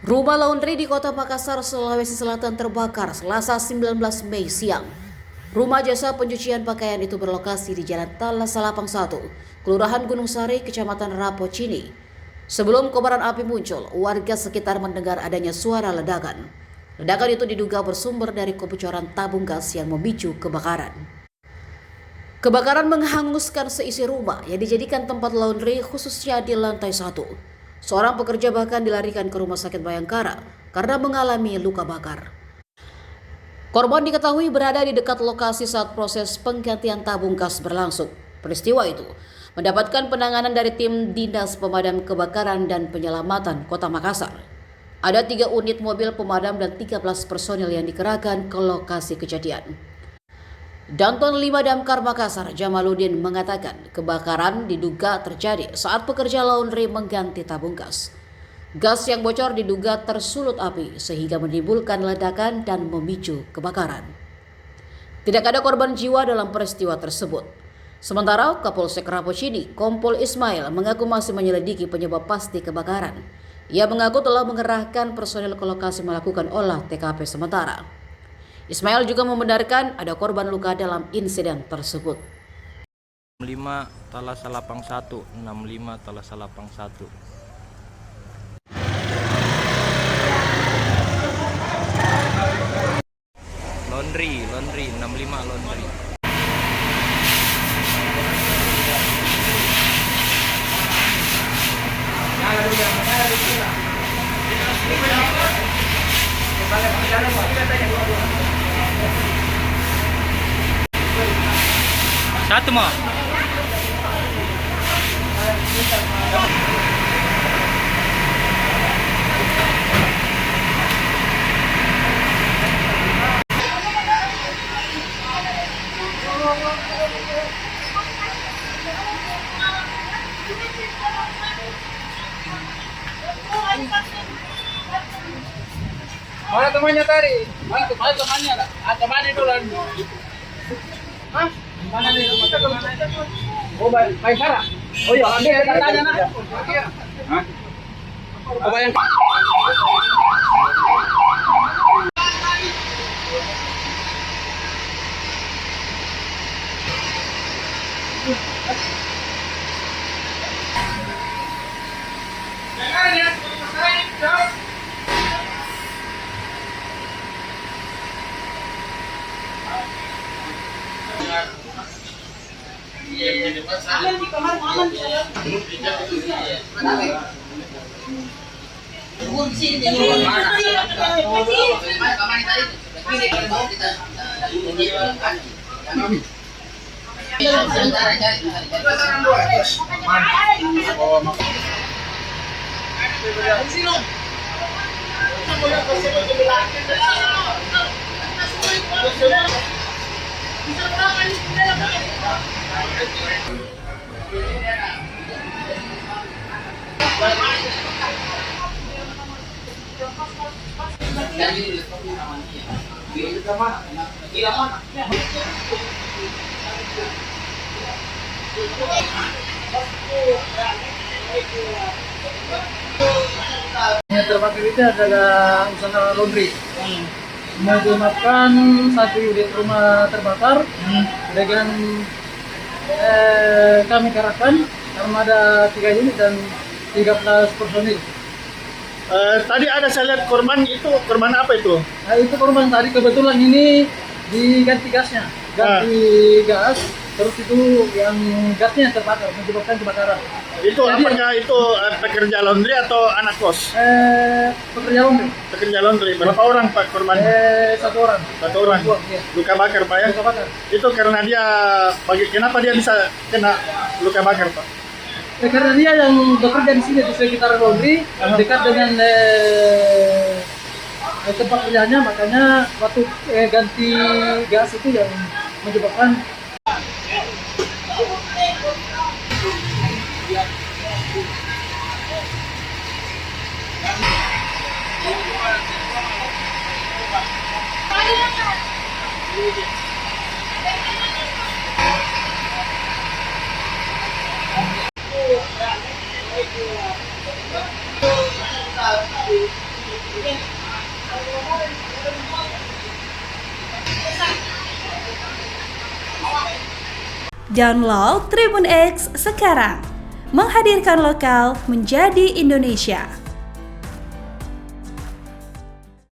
Rumah laundry di Kota Makassar, Sulawesi Selatan terbakar Selasa 19 Mei siang. Rumah jasa pencucian pakaian itu berlokasi di Jalan Tala Salapang 1, Kelurahan Gunung Sari, Kecamatan Rapocini. Sebelum kobaran api muncul, warga sekitar mendengar adanya suara ledakan. Ledakan itu diduga bersumber dari kebocoran tabung gas yang memicu kebakaran. Kebakaran menghanguskan seisi rumah yang dijadikan tempat laundry khususnya di lantai 1. Seorang pekerja bahkan dilarikan ke Rumah Sakit Bayangkara karena mengalami luka bakar. Korban diketahui berada di dekat lokasi saat proses penggantian tabung gas berlangsung. Peristiwa itu mendapatkan penanganan dari tim Dinas Pemadam Kebakaran dan Penyelamatan Kota Makassar. Ada 3 unit mobil pemadam dan 13 personil yang dikerahkan ke lokasi kejadian. Danton 5 Damkar Makassar, Jamaluddin mengatakan kebakaran diduga terjadi saat pekerja laundry mengganti tabung gas. Gas yang bocor diduga tersulut api sehingga menimbulkan ledakan dan memicu kebakaran. Tidak ada korban jiwa dalam peristiwa tersebut. Sementara Kapolsek Rapocini, Kompol Ismail mengaku masih menyelidiki penyebab pasti kebakaran. Ia mengaku telah mengerahkan personil ke lokasi melakukan olah TKP sementara. Ismail juga membenarkan ada korban luka dalam insiden tersebut. 65 Tala Salapang 1, 65 Tala Salapang 1. Laundry 65 laundry. Satu mah. Mana temannya tadi? Mana temannya? Teman itu lah. Hah? Mana nih? Oh, baik Sarah. Oh iya, ambil katanya nak. Hah? Oh, bayang. Aman di kamar aman. Yang terbakar itu adalah usaha laundry. Menyebabkan 1 unit rumah terbakar dengan kami kerahkan armada 3 unit dan 13 personil. Tadi ada saya lihat korban itu, korban apa itu? Nah, itu korban tadi kebetulan ini diganti gasnya, ganti gas, terus itu yang gasnya terbakar, menyebabkan kebakaran. Itu jadi, apakah itu pekerja laundry atau anak kos? Pekerja laundry. Pekerja laundry. Berapa orang Pak korban? 1 orang. 1 orang. Ya. Luka bakar Pak ya? Luka bakar. Itu karena dia, kenapa dia bisa kena luka bakar Pak? Karena dia yang bekerja di sini di sekitar laundry, dekat dengan tempat kerjanya, makanya waktu ganti gas itu yang menyebabkan. Download Tribun X sekarang, menghadirkan lokal menjadi Indonesia.